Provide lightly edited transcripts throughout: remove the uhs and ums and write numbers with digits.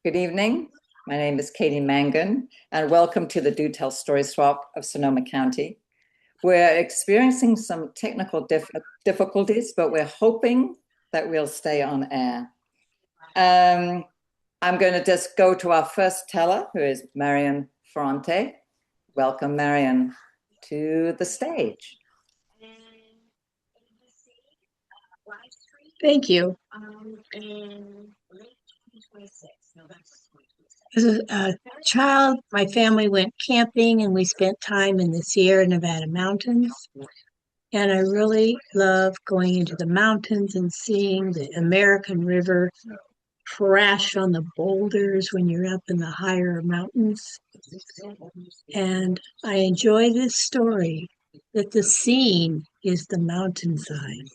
Good evening. My name is Katie Mangan, and welcome to the Do Tell Story Swap of Sonoma County. We're experiencing some technical difficulties, but we're hoping that we'll stay on air. I'm going to just go to our first teller, who is Marian Ferrante. Welcome, Marian, to the stage. Thank you. As a child, my family went camping and we spent time in the Sierra Nevada mountains. And I really love going into the mountains and seeing the American River crash on the boulders when you're up in the higher mountains. And I enjoy this story that the scene is the mountainside.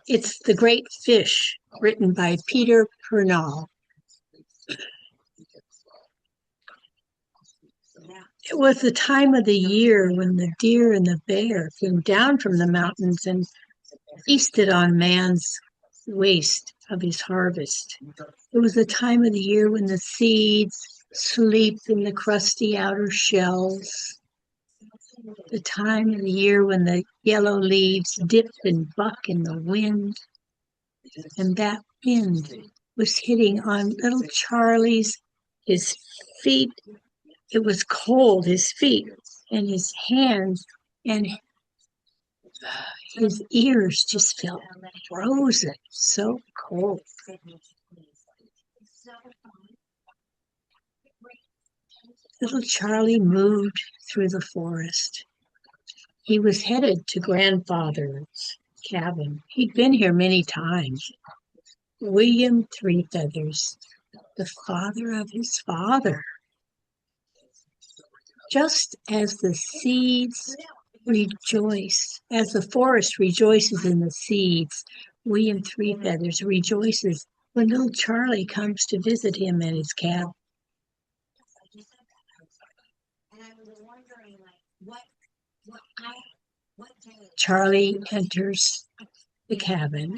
It's The Great Fish, written by Peter Purnall. It was the time of the year when the deer and the bear came down from the mountains and feasted on man's waste of his harvest. It was the time of the year when the seeds sleep in the crusty outer shells. The time of the year when the yellow leaves dip and buck in the wind. And that wind was hitting on little Charlie's, his feet. It was cold, his feet and his hands, and his ears just felt frozen, so cold. Little Charlie moved through the forest. He was headed to grandfather's cabin. He'd been here many times. William Three Feathers, the father of his father. Just as the seeds rejoice, as the forest rejoices in the seeds, William Three Feathers rejoices when little Charlie comes to visit him at his cabin. Charlie enters the cabin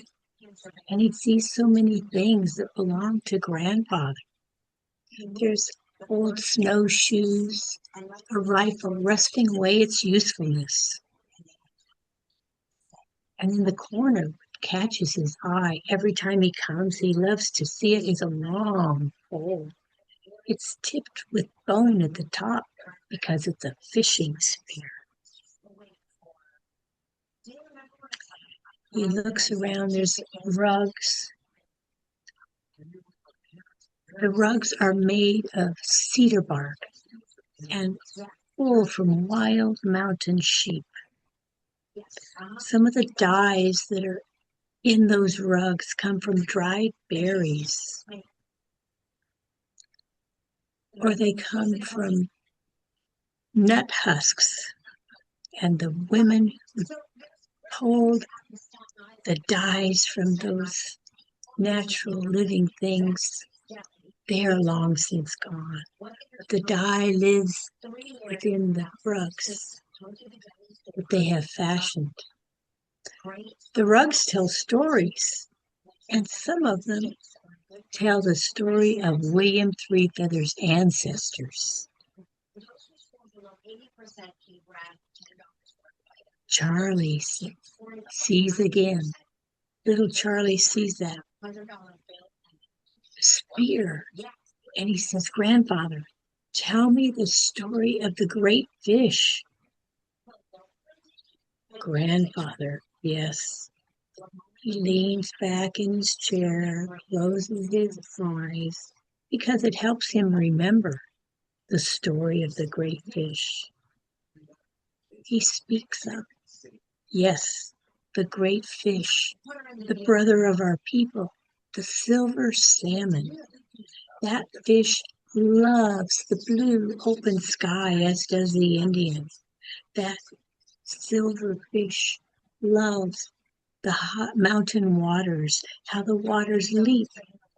and he sees so many things that belong to grandfather. There's old snowshoes, a rifle rusting away its usefulness. And in the corner, what catches his eye every time he comes, he loves to see it, is a long pole. It's tipped with bone at the top because it's a fishing spear. He looks around, there's rugs. The rugs are made of cedar bark and wool from wild mountain sheep. Some of the dyes that are in those rugs come from dried berries, or they come from nut husks, and the women who pulled the dyes from those natural living things, they are long since gone. The dye lives within the rugs that they have fashioned. The rugs tell stories, and some of them tell the story of William Three Feathers' ancestors. Charlie sees again. Little Charlie sees that spear, and he says, "Grandfather, tell me the story of the great fish." Grandfather, yes. He leans back in his chair, closes his eyes, because it helps him remember the story of the great fish. He speaks up. Yes, the great fish, the brother of our people, the silver salmon. That fish loves the blue open sky, as does the Indian. That silver fish loves the hot mountain waters, how the waters leap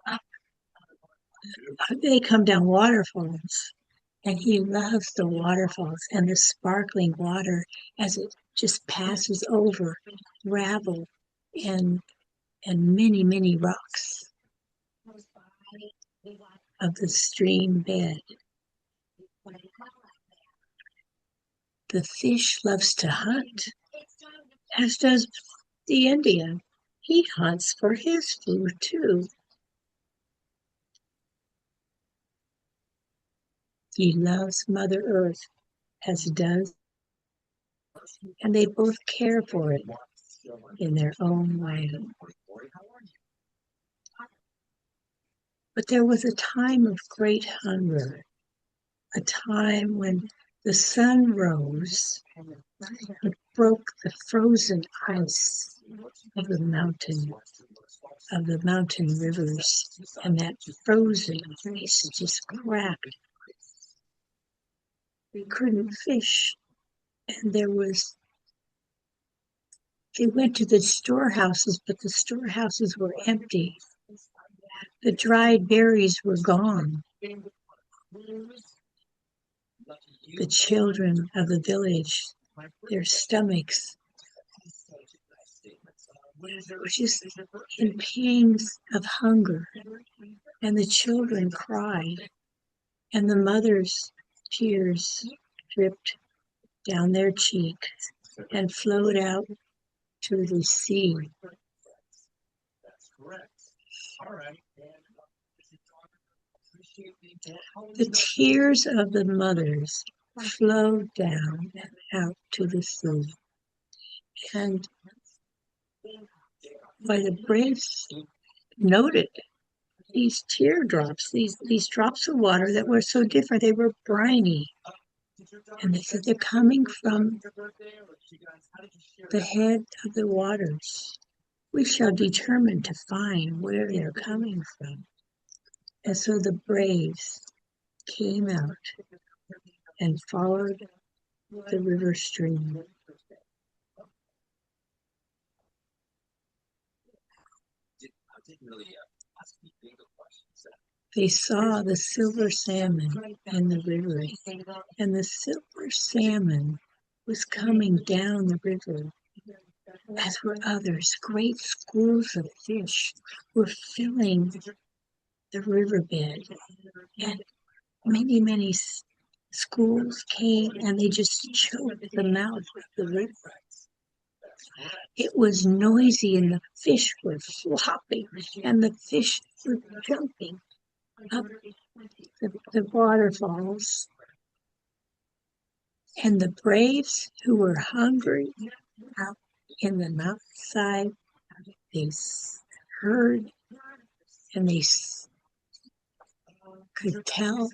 up. They come down waterfalls, and he loves the waterfalls and the sparkling water as it just passes over gravel and many, many rocks. of the stream bed. The fish loves to hunt, as does the Indian. He hunts for his food too. He loves Mother Earth, as does, and they both care for it in their own way. But there was a time of great hunger, a time when the sun rose and broke the frozen ice of the mountain rivers, and that frozen ice just cracked. We couldn't fish, and they went to the storehouses, but the storehouses were empty. The dried berries were gone. The children of the village, their stomachs were just in pains of hunger, and the children cried, and the mothers' tears dripped down their cheeks and flowed out to the sea. The tears of the mothers flowed down and out to the sea. And by the braves noted these teardrops, these drops of water that were so different. They were briny. And they said they're coming from the head of the waters. We shall determine to find where they're coming from. And so the braves came out and followed the river stream. They saw the silver salmon in the river, and the silver salmon was coming down the river, as were others. Great schools of fish were filling the riverbed, and many schools came and they just choked the mouth of the river. It was noisy and the fish were flopping and the fish were jumping up the waterfalls. And the braves who were hungry out in the mountainside, they heard and they could tell,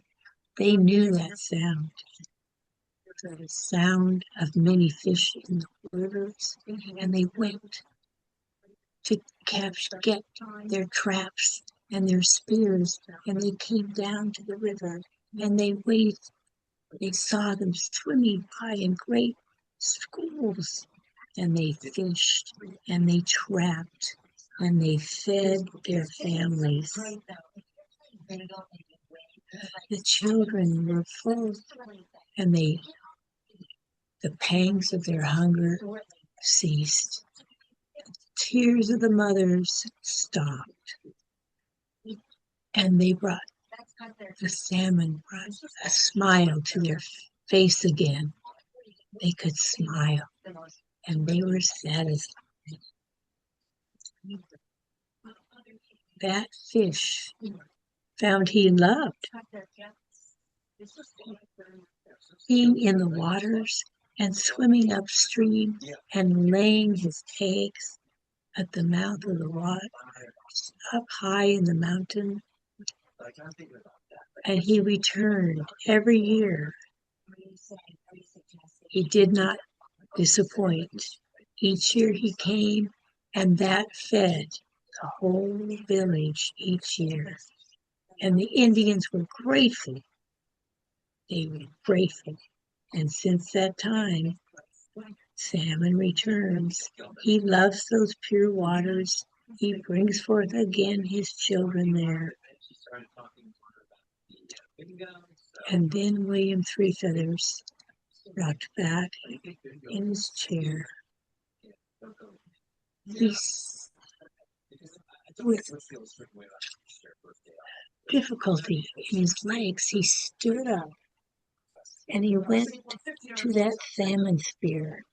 they knew that sound. The sound of many fish in the rivers, and they went to get their traps and their spears, and they came down to the river, and they waited. They saw them swimming by in great schools, and they fished, and they trapped, and they fed their families. The children were full, and the pangs of their hunger ceased. The tears of the mothers stopped, and the salmon brought a smile to their face again. They could smile, and they were satisfied. That fish found he loved being in the waters and swimming upstream and laying his eggs at the mouth of the water, up high in the mountain. And he returned every year. He did not disappoint. Each year he came, and that fed the whole village each year. And the Indians were grateful. They were grateful. And since that time, salmon returns. He loves those pure waters. He brings forth again his children there. And then William Three Feathers rocked back in his chair. difficulty in his legs, he stood up and he went to that salmon spear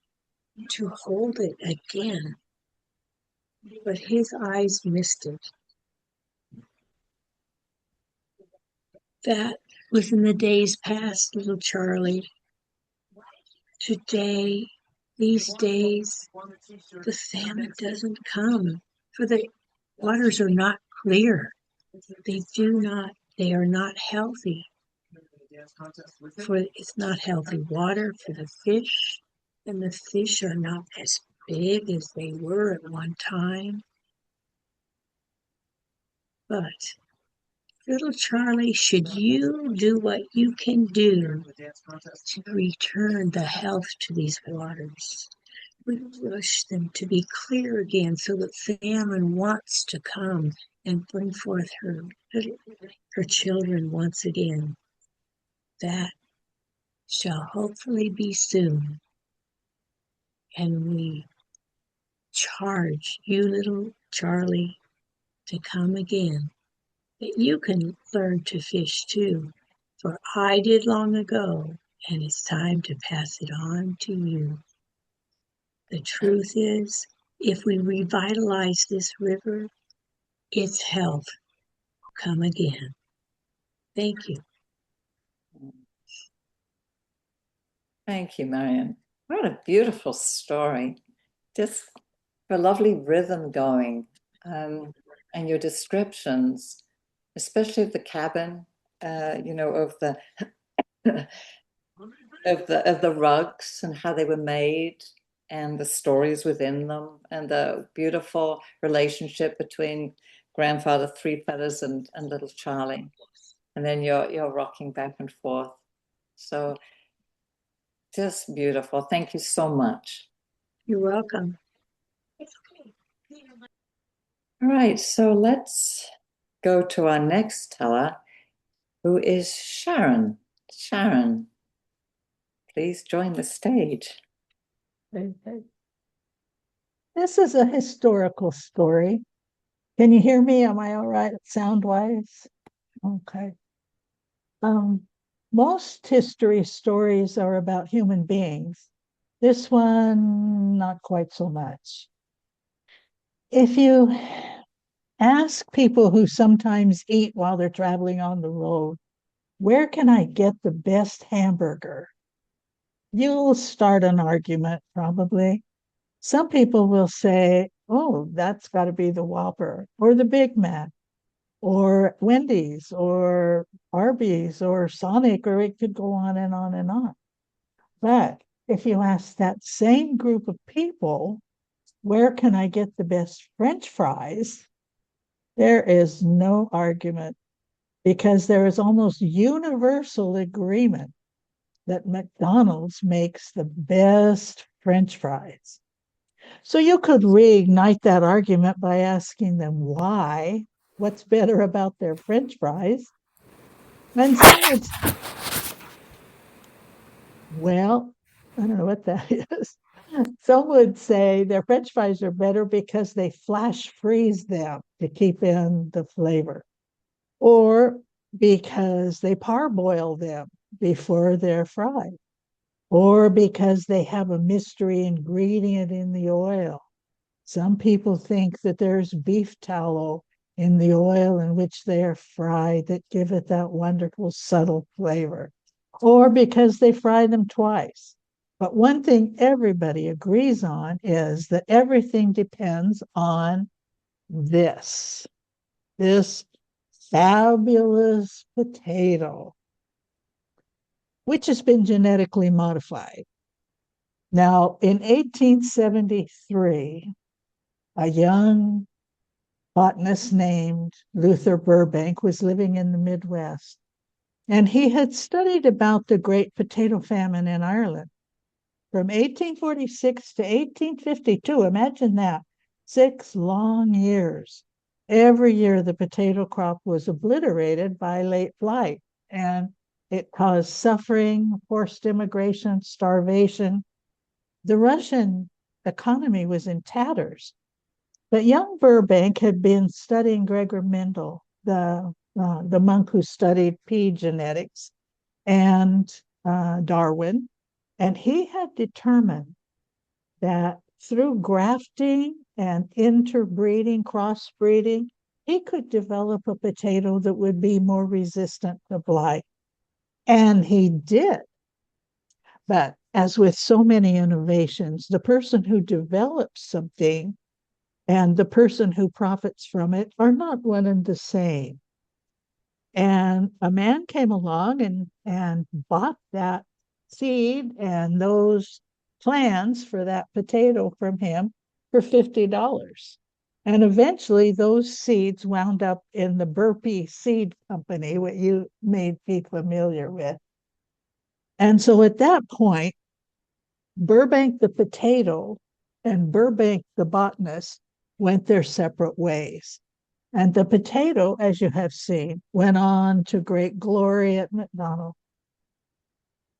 to hold it again, but his eyes missed it. That was in the days past, little Charlie. Today, these days, the salmon doesn't come, for the waters are not clear. They are not healthy. For it's not healthy water for the fish, and the fish are not as big as they were at one time. But little Charlie, should you do what you can do to return the health to these waters? We wish them to be clear again so that salmon wants to come and bring forth her children once again. That shall hopefully be soon. And we charge you, little Charlie, to come again, that you can learn to fish too, for I did long ago, and it's time to pass it on to you. The truth is, if we revitalize this river, its health will come again. Thank you. Thank you, Marion. What a beautiful story. Just a lovely rhythm going. And your descriptions, especially of the cabin, of the of the rugs and how they were made and the stories within them and the beautiful relationship between grandfather Three Feathers and little Charlie. And then you're rocking back and forth. So just beautiful. Thank you so much. You're welcome. All right, so let's go to our next teller, who is Sharon. Sharon, please join the stage. Okay. This is a historical story. Can you hear me? Am I all right sound-wise? Okay. Most history stories are about human beings. This one, not quite so much. If you ask people who sometimes eat while they're traveling on the road, where can I get the best hamburger? You'll start an argument, probably. Some people will say, oh, that's got to be the Whopper or the Big Mac or Wendy's or Arby's or Sonic, or it could go on and on and on. But if you ask that same group of people, where can I get the best French fries? There is no argument, because there is almost universal agreement that McDonald's makes the best French fries. So you could reignite that argument by asking them why, what's better about their French fries. And some would, well, I don't know what that is. Some would say their French fries are better because they flash freeze them to keep in the flavor, or because they parboil them before they're fried, or because they have a mystery ingredient in the oil. Some people think that there's beef tallow in the oil in which they are fried that give it that wonderful subtle flavor, or because they fry them twice. But one thing everybody agrees on is that everything depends on this fabulous potato, which has been genetically modified. Now, in 1873, a young botanist named Luther Burbank was living in the Midwest, and he had studied about the Great Potato Famine in Ireland from 1846 to 1852. Imagine that, 6 long years. Every year, the potato crop was obliterated by late flight, and it caused suffering, forced immigration, starvation. The Russian economy was in tatters. But young Burbank had been studying Gregor Mendel, the the monk who studied pea genetics, and Darwin. And he had determined that through grafting and interbreeding, crossbreeding, he could develop a potato that would be more resistant to blight. And he did. But as with so many innovations, the person who develops something and the person who profits from it are not one and the same. And a man came along and bought that seed and those plans for that potato from him for $50. And eventually those seeds wound up in the Burpee Seed Company, what you may be familiar with. And so at that point, Burbank the potato and Burbank the botanist went their separate ways. And the potato, as you have seen, went on to great glory at McDonald's.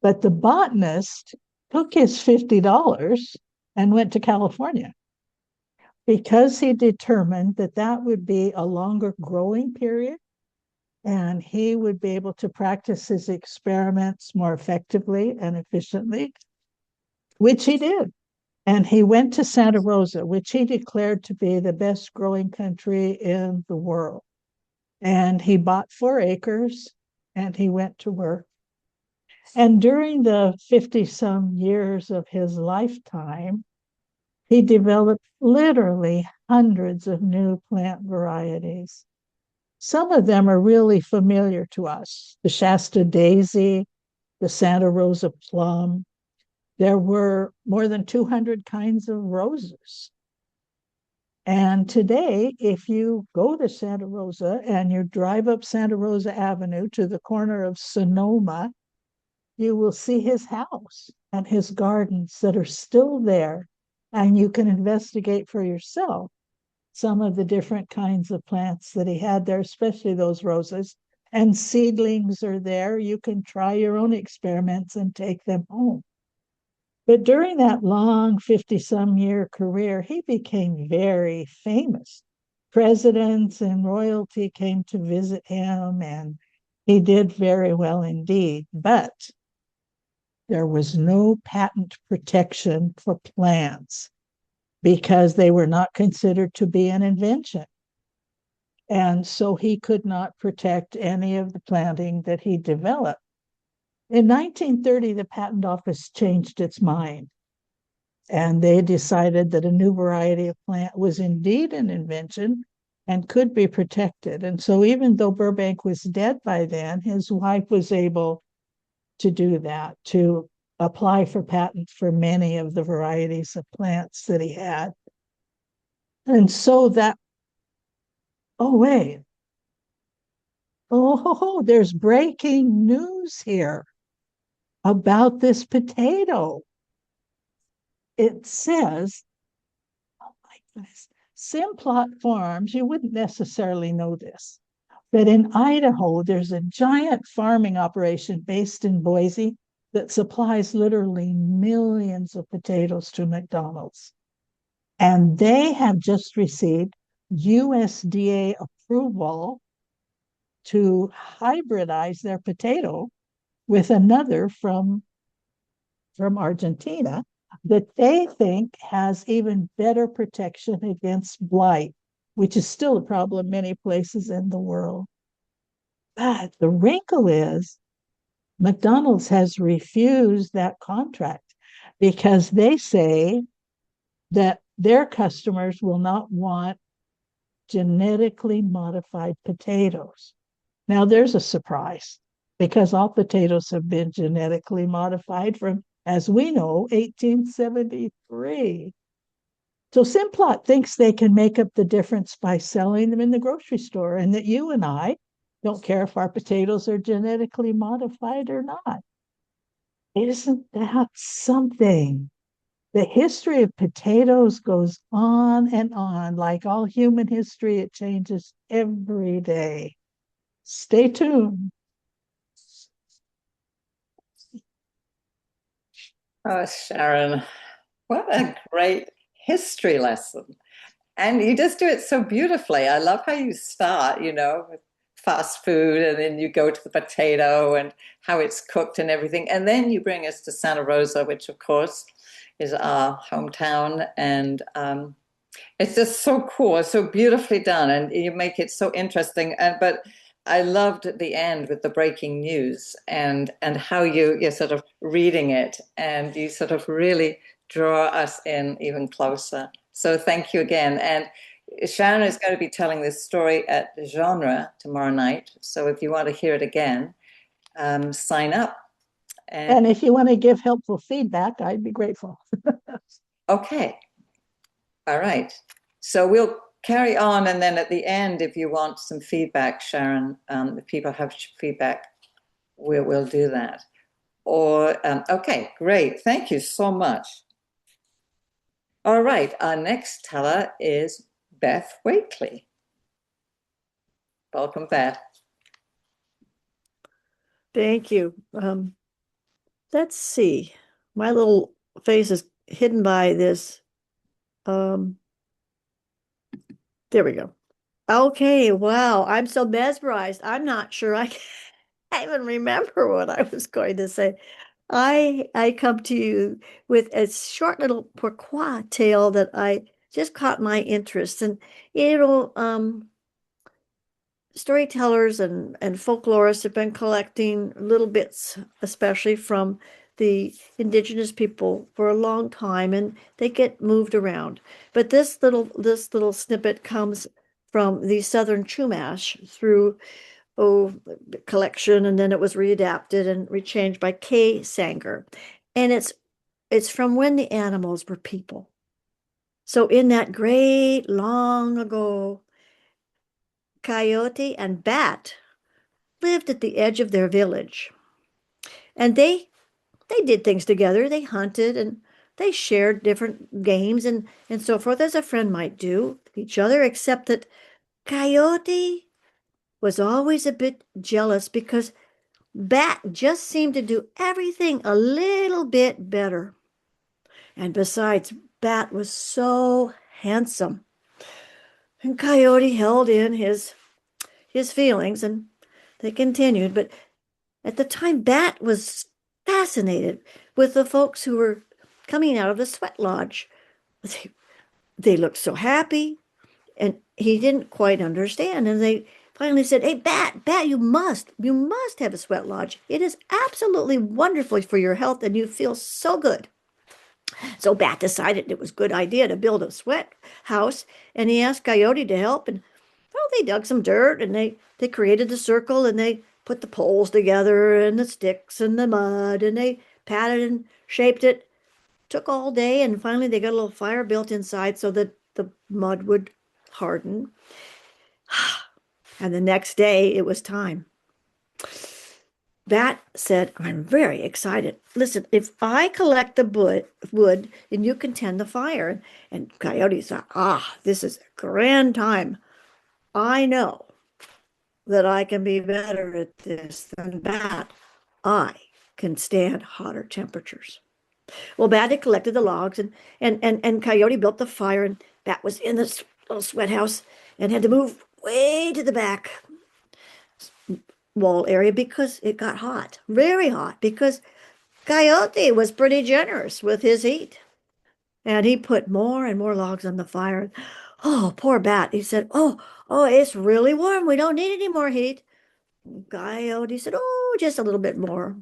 But the botanist took his $50 and went to California because he determined that that would be a longer growing period and he would be able to practice his experiments more effectively and efficiently, which he did. And he went to Santa Rosa, which he declared to be the best growing country in the world. And he bought 4 acres and he went to work. And during the 50 some years of his lifetime, he developed literally hundreds of new plant varieties. Some of them are really familiar to us: the Shasta daisy, the Santa Rosa plum. There were more than 200 kinds of roses. And today, if you go to Santa Rosa and you drive up Santa Rosa Avenue to the corner of Sonoma, you will see his house and his gardens that are still there. And you can investigate for yourself some of the different kinds of plants that he had there, especially those roses. And seedlings are there. You can try your own experiments and take them home. But during that long 50 some year career, he became very famous. Presidents and royalty came to visit him, and he did very well indeed. But there was no patent protection for plants because they were not considered to be an invention. And so he could not protect any of the planting that he developed. In 1930, the patent office changed its mind and they decided that a new variety of plant was indeed an invention and could be protected. And so even though Burbank was dead by then, his wife was able to do that, to apply for patents for many of the varieties of plants that he had. And so that, oh, wait. Oh, there's breaking news here about this potato. It says, oh my goodness, Simplot Farms, you wouldn't necessarily know this, but in Idaho, there's a giant farming operation based in Boise that supplies literally millions of potatoes to McDonald's. And they have just received USDA approval to hybridize their potato with another from Argentina that they think has even better protection against blight, which is still a problem many places in the world. But the wrinkle is McDonald's has refused that contract because they say that their customers will not want genetically modified potatoes. Now, there's a surprise because all potatoes have been genetically modified from, as we know, 1873. So Simplot thinks they can make up the difference by selling them in the grocery store, and that you and I don't care if our potatoes are genetically modified or not. Isn't that something? The history of potatoes goes on and on. Like all human history, it changes every day. Stay tuned. Oh, Sharon, what a great history lesson. And you just do it so beautifully. I love how you start, with fast food, and then you go to the potato and how it's cooked and everything. And then you bring us to Santa Rosa, which of course is our hometown. And it's just so cool, so beautifully done, and you make it so interesting. But I loved the end with the breaking news and how you're sort of reading it, and you sort of really draw us in even closer. So thank you again. And Sharon is going to be telling this story at Genre tomorrow night. So if you want to hear it again, sign up. And if you want to give helpful feedback, I'd be grateful. Okay. All right. So we'll carry on. And then at the end, if you want some feedback, Sharon, if people have feedback, we'll do that. Or, okay, great. Thank you so much. All right. Our next teller is Beth Wakely. Welcome, Beth. Thank you. Let's see. My little face is hidden by this. There we go. Okay, wow. I'm so mesmerized. I'm not sure I can even remember what I was going to say. I come to you with a short little pourquoi tale that I just caught my interest. And storytellers and folklorists have been collecting little bits, especially from the indigenous people for a long time, and they get moved around. But this little snippet comes from the Southern Chumash through collection, and then it was readapted and rechanged by Kay Sanger. And it's from when the animals were people. So in that great long ago, Coyote and Bat lived at the edge of their village. And they did things together. They hunted and they shared different games and so forth, as a friend might do each other, except that Coyote was always a bit jealous because Bat just seemed to do everything a little bit better. And besides, Bat was so handsome. And Coyote held in his feelings, and they continued. But at the time, Bat was fascinated with the folks who were coming out of the sweat lodge. They looked so happy, and he didn't quite understand. And they finally said, "Hey, Bat, you must have a sweat lodge. It is absolutely wonderful for your health, and you feel so good." So Bat decided it was a good idea to build a sweat house, and he asked Coyote to help. And they dug some dirt, and they created the circle, and they put the poles together and the sticks and the mud, and they patted and shaped it. Took all day, and finally they got a little fire built inside so that the mud would harden. And the next day it was time. Bat said, "I'm very excited. Listen, if I collect the wood and you can tend the fire." And Coyote thought, this is a grand time. I know that I can be better at this than Bat. I can stand hotter temperatures. Well, Bat had collected the logs, and Coyote built the fire, and Bat was in this little sweat house and had to move way to the back wall area because it got hot, very hot, because Coyote was pretty generous with his heat. And he put more and more logs on the fire. Oh, poor Bat. He said, oh, it's really warm. We don't need any more heat. Coyote said, "Oh, just a little bit more."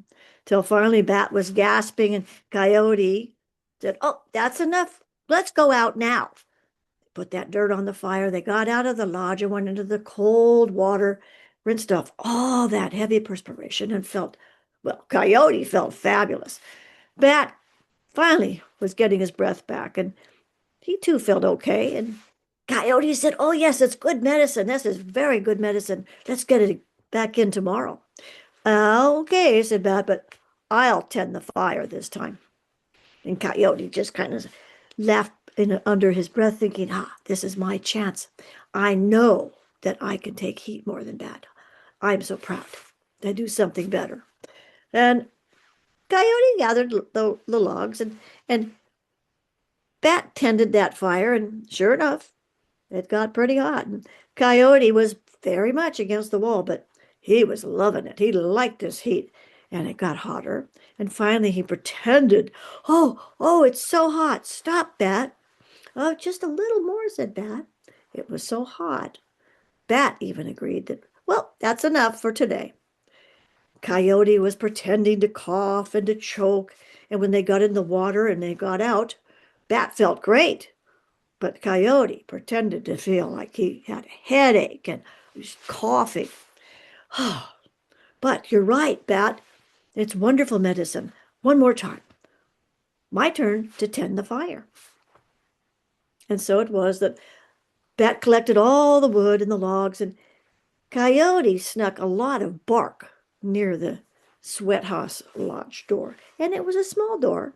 Till finally Bat was gasping, and Coyote said, "Oh, that's enough. Let's go out now." Put that dirt on the fire. They got out of the lodge and went into the cold water, rinsed off all that heavy perspiration, and Coyote felt fabulous. Bat finally was getting his breath back, and he too felt okay. And Coyote said, "Oh, yes, it's good medicine. This is very good medicine. Let's get it back in tomorrow." "Okay," said Bat, "but I'll tend the fire this time." And Coyote just kind of laughed under his breath, thinking, this is my chance. I know that I can take heat more than Bat. I'm so proud. I do something better. And Coyote gathered the logs, and Bat tended that fire, and sure enough, it got pretty hot. And Coyote was very much against the wall, but he was loving it. He liked this heat, and it got hotter. And finally he pretended, oh, it's so hot. Stop, Bat. Oh, just a little more, said Bat. It was so hot. Bat even agreed that, well, that's enough for today. Coyote was pretending to cough and to choke, and when they got in the water and they got out, Bat felt great. But Coyote pretended to feel like he had a headache and was coughing. But you're right, Bat. It's wonderful medicine. One more time. My turn to tend the fire. And so it was that Bat collected all the wood and the logs, and Coyote snuck a lot of bark near the Sweat House Lodge door. And it was a small door.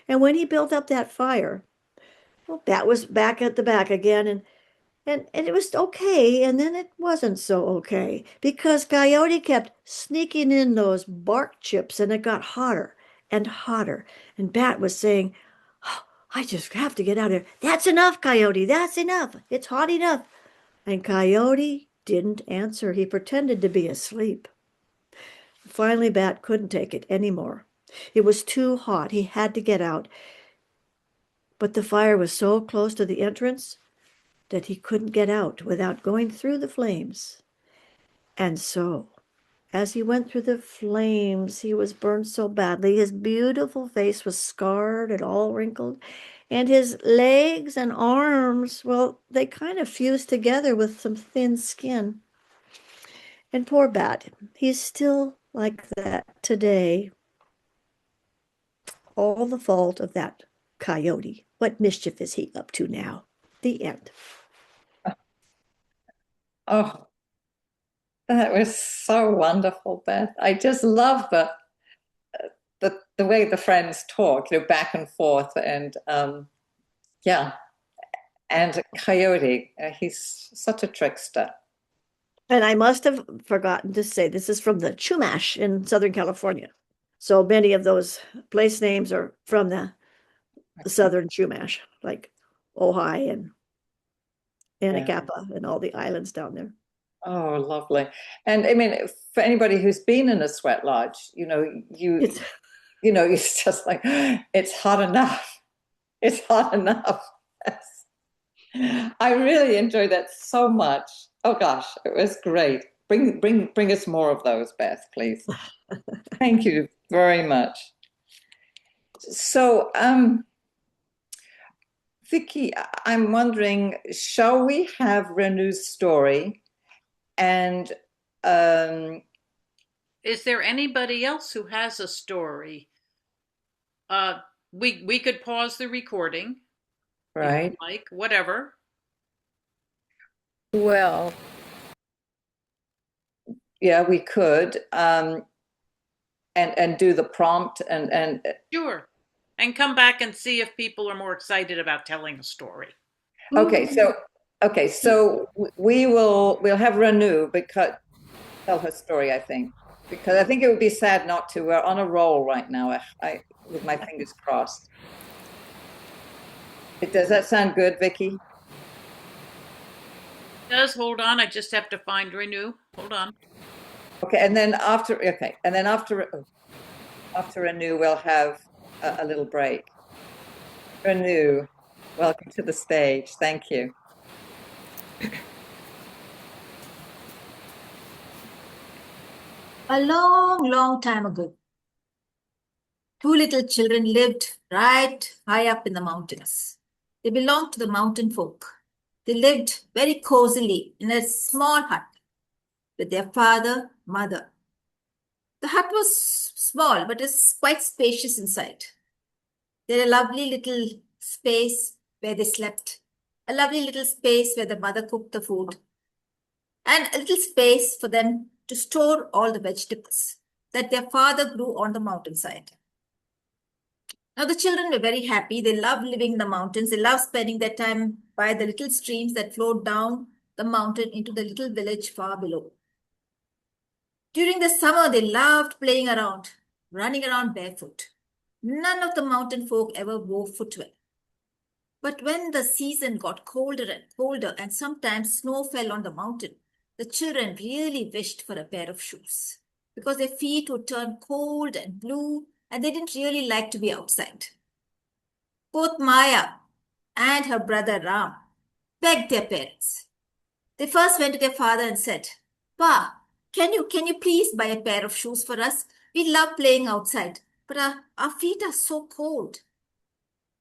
And when he built up that fire, well, Bat was back at the back again, and it was okay, and then it wasn't so okay, because Coyote kept sneaking in those bark chips, and it got hotter and hotter. And Bat was saying, oh, I just have to get out of here. That's enough, Coyote. That's enough. It's hot enough. And Coyote didn't answer. He pretended to be asleep. Finally, Bat couldn't take it anymore. It was too hot. He had to get out. But the fire was so close to the entrance that he couldn't get out without going through the flames. And so, as he went through the flames, he was burned so badly. His beautiful face was scarred and all wrinkled, and his legs and arms, well, they kind of fused together with some thin skin. And poor Bat, he's still like that today. All the fault of that Coyote. What mischief is he up to now? The end. Oh, that was so wonderful, Beth. I just love the way the friends talk, back and forth, and yeah. And Coyote, he's such a trickster. And I must have forgotten to say, this is from the Chumash in Southern California. So many of those place names are from the Southern Chumash, like Ojai and Anacapa and all the islands down there. Oh, lovely. And I mean, for anybody who's been in a sweat lodge, it's just like, it's hot enough. It's hot enough. Yes. I really enjoyed that so much. Oh gosh, it was great. Bring us more of those, Beth, please. Thank you very much. So, Vicky, I'm wondering, shall we have Renu's story? And is there anybody else who has a story? We could pause the recording, right? Like whatever. Well, yeah, we could, and do the prompt and sure, and come back and see if people are more excited about telling a story. Okay, so we'll have Renu tell her story, I think, because I think it would be sad not to. We're on a roll right now. I with my fingers crossed. Does that sound good, Vicky? It does. Hold on, I just have to find Renew. Hold on. Okay, and then after Renew, we'll have a little break. Renew, welcome to the stage. Thank you. A long, long time ago, two little children lived right high up in the mountains. They belonged to the mountain folk. They lived very cozily in a small hut with their father, mother. The hut was small, but it's quite spacious inside. They had a lovely little space where they slept, a lovely little space where the mother cooked the food, and a little space for them to store all the vegetables that their father grew on the mountainside. Now the children were very happy. They loved living in the mountains. They loved spending their time by the little streams that flowed down the mountain into the little village far below. During the summer, they loved playing around, running around barefoot. None of the mountain folk ever wore footwear. But when the season got colder and colder and sometimes snow fell on the mountain, the children really wished for a pair of shoes because their feet would turn cold and blue and they didn't really like to be outside. Both Maya and her brother Ram begged their parents. They first went to their father and said, Pa, can you please buy a pair of shoes for us? We love playing outside, but our feet are so cold.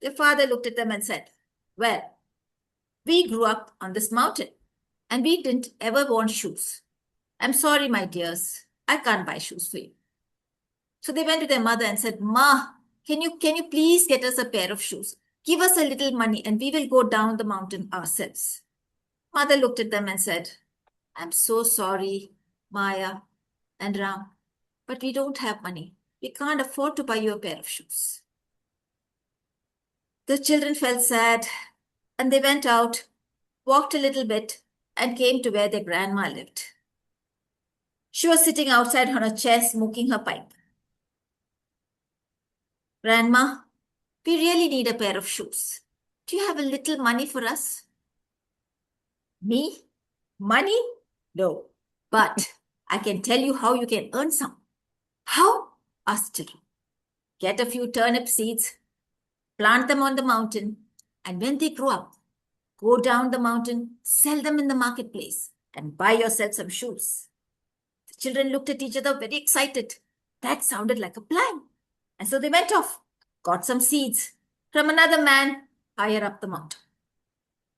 Their father looked at them and said, Well, we grew up on this mountain and we didn't ever want shoes. I'm sorry, my dears, I can't buy shoes for you. So they went to their mother and said, Ma, can you please get us a pair of shoes? Give us a little money and we will go down the mountain ourselves. Mother looked at them and said, I'm so sorry, Maya and Ram, but we don't have money. We can't afford to buy you a pair of shoes. The children felt sad and they went out, walked a little bit, and came to where their grandma lived. She was sitting outside on a chair smoking her pipe. Grandma, we really need a pair of shoes. Do you have a little money for us? Me? Money? No. But I can tell you how you can earn some. How? Asked children. Get a few turnip seeds, plant them on the mountain, and when they grow up, go down the mountain, sell them in the marketplace, and buy yourself some shoes. The children looked at each other very excited. That sounded like a plan. And so they went off, got some seeds from another man higher up the mountain.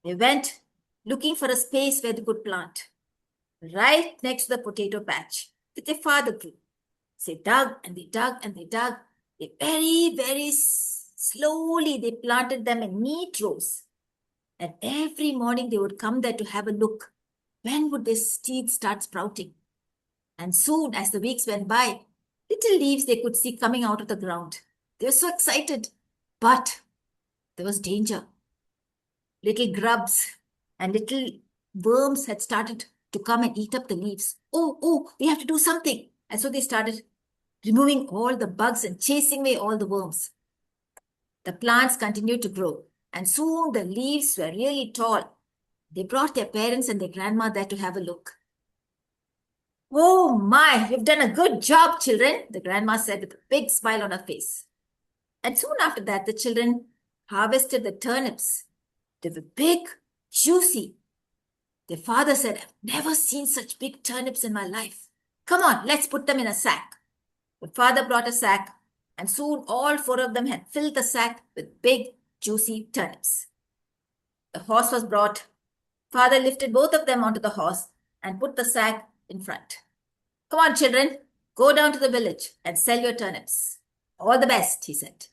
They went looking for a space where they could plant, right next to the potato patch that their father grew. So they dug and they dug and they dug. They very slowly they planted them in neat rows. And every morning they would come there to have a look. When would this seed start sprouting? And soon, as the weeks went by, little leaves they could see coming out of the ground. They were so excited. But there was danger. Little grubs and little worms had started to come and eat up the leaves. Oh, we have to do something. And so they started removing all the bugs and chasing away all the worms. The plants continued to grow, and soon the leaves were really tall. They brought their parents and their grandma there to have a look. Oh my, you've done a good job, children, the grandma said with a big smile on her face. And soon after that, the children harvested the turnips. They were big, juicy. Their father said, I've never seen such big turnips in my life. Come on, let's put them in a sack. The father brought a sack, and soon all four of them had filled the sack with big, juicy turnips. The horse was brought. Father lifted both of them onto the horse and put the sack in front. Come on, children, go down to the village and sell your turnips. All the best, he said.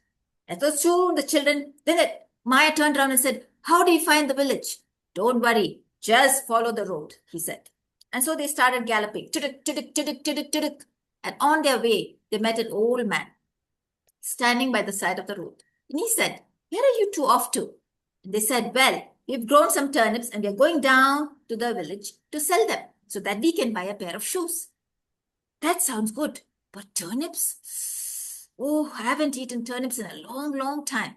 And so soon the children did it. Maya turned around and said, how do you find the village? Don't worry, just follow the road, he said. And so they started galloping. Tidik, tidik, tidik, tidik, tidik. And on their way, they met an old man standing by the side of the road. And he said, where are you two off to? And they said, well, we've grown some turnips and we're going down to the village to sell them so that we can buy a pair of shoes. That sounds good. But turnips? Oh, I haven't eaten turnips in a long time.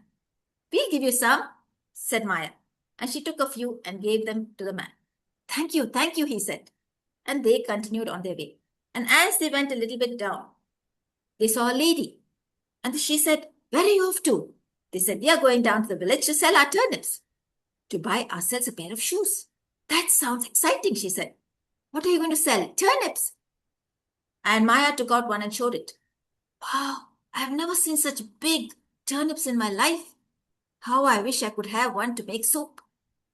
We'll give you some, said Maya. And she took a few and gave them to the man. Thank you, he said. And they continued on their way. And as they went a little bit down, they saw a lady. And she said, where are you off to? They said, we are going down to the village to sell our turnips, to buy ourselves a pair of shoes. That sounds exciting, she said. What are you going to sell? Turnips. And Maya took out one and showed it. Wow, I've never seen such big turnips in my life. How I wish I could have one to make soup.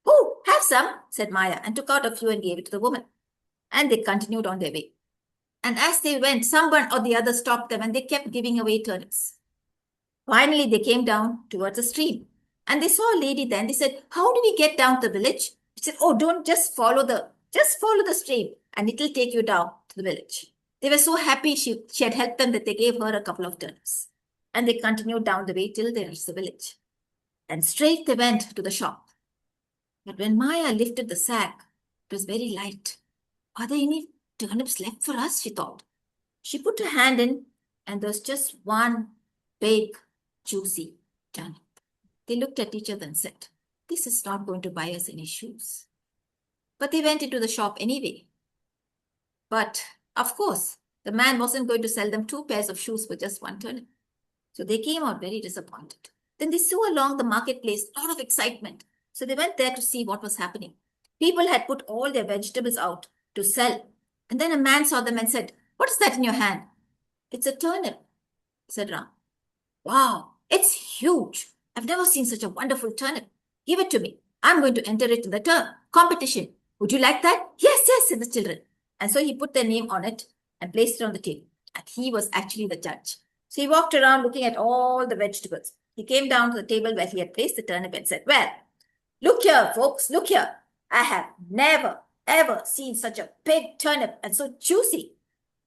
Oh, have some, said Maya, and took out a few and gave it to the woman. And they continued on their way. And as they went, someone or the other stopped them and they kept giving away turnips. Finally, they came down towards a stream. And they saw a lady there and they said, how do we get down to the village? She said, oh, don't just follow the stream and it'll take you down to the village. They were so happy she had helped them that they gave her a couple of turnips. And they continued down the way till they reached the village. And straight they went to the shop. But when Maya lifted the sack, it was very light. Are there any turnips left for us? She thought. She put her hand in and there was just one big, juicy turnip. They looked at each other and said, this is not going to buy us any shoes. But they went into the shop anyway. But of course, the man wasn't going to sell them 2 pairs of shoes for just 1 turnip. So they came out very disappointed. Then they saw along the marketplace a lot of excitement. So they went there to see what was happening. People had put all their vegetables out to sell. And then a man saw them and said, "What is that in your hand?" "It's a turnip," said Ram. "Wow, it's huge. I've never seen such a wonderful turnip. Give it to me. I'm going to enter it in the competition. Would you like that?" "Yes, yes," said the children. And so he put their name on it and placed it on the table. And he was actually the judge. So he walked around looking at all the vegetables. He came down to the table where he had placed the turnip and said, "Well, look here, folks, look here. I have never, ever seen such a big turnip and so juicy.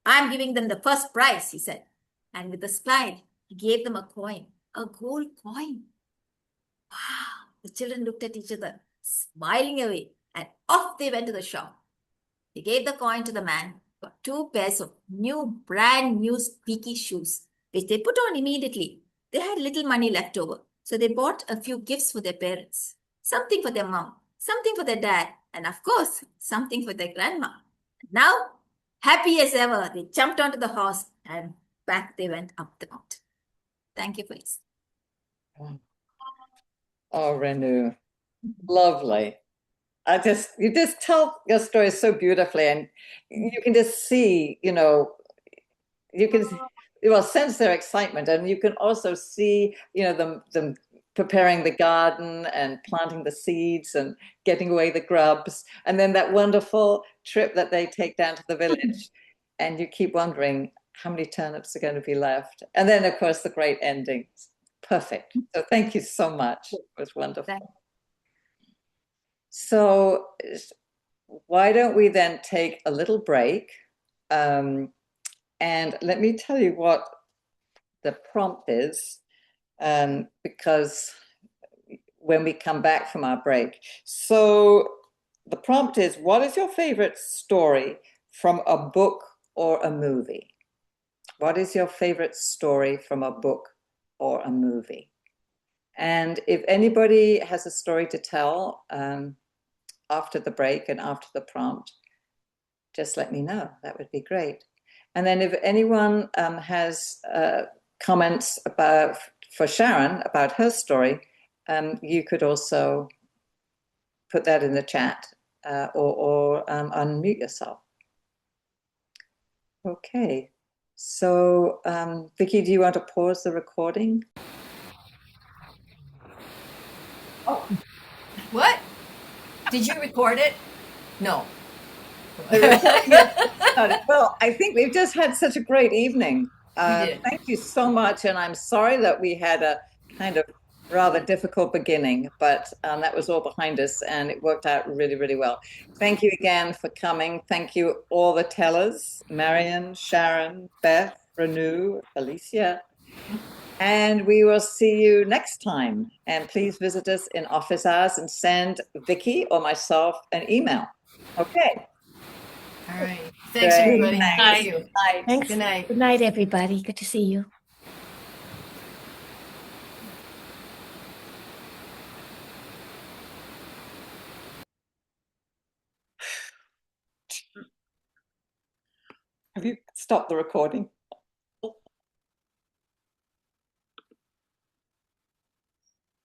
I'm giving them the first prize," he said. And with a smile, he gave them a coin, a gold coin. Wow! The children looked at each other, smiling away, and off they went to the shop. They gave the coin to the man, got 2 pairs of brand new squeaky shoes, which they put on immediately. They had little money left over, so they bought a few gifts for their parents. Something for their mom, something for their dad, and of course, something for their grandma. Now, happy as ever, they jumped onto the horse and back they went up the mountain. Thank you for listening. Oh, Renu, lovely. You just tell your story so beautifully, and you can just see, you can sense their excitement, and you can also see, them preparing the garden and planting the seeds and getting away the grubs, and then that wonderful trip that they take down to the village, and you keep wondering how many turnips are going to be left, and then of course the great endings. Perfect. So thank you so much. It was wonderful. So why don't we then take a little break, and let me tell you what the prompt is, because when we come back from our break. So the prompt is, what is your favorite story from a book or a movie? What is your favorite story from a book or a movie? And if anybody has a story to tell after the break and after the prompt, just let me know. That would be great. And then if anyone has comments for Sharon about her story, you could also put that in the chat or unmute yourself. Okay. So, Vicky, do you want to pause the recording? Oh, what? Did you record it? No. Well, I think we've just had such a great evening. Thank you so much. And I'm sorry that we had a kind of rather difficult beginning, but that was all behind us and it worked out really, really well. Thank you again for coming. Thank you, all the tellers, Marion, Sharon, Beth, Renu, Alicia. And we will see you next time. And please visit us in office hours and send Vicky or myself an email. Okay. All right. Thanks, Great. everybody. Thanks. Thank you. Thanks. Good night. Good night, everybody. Good to see you. Have you stopped the recording?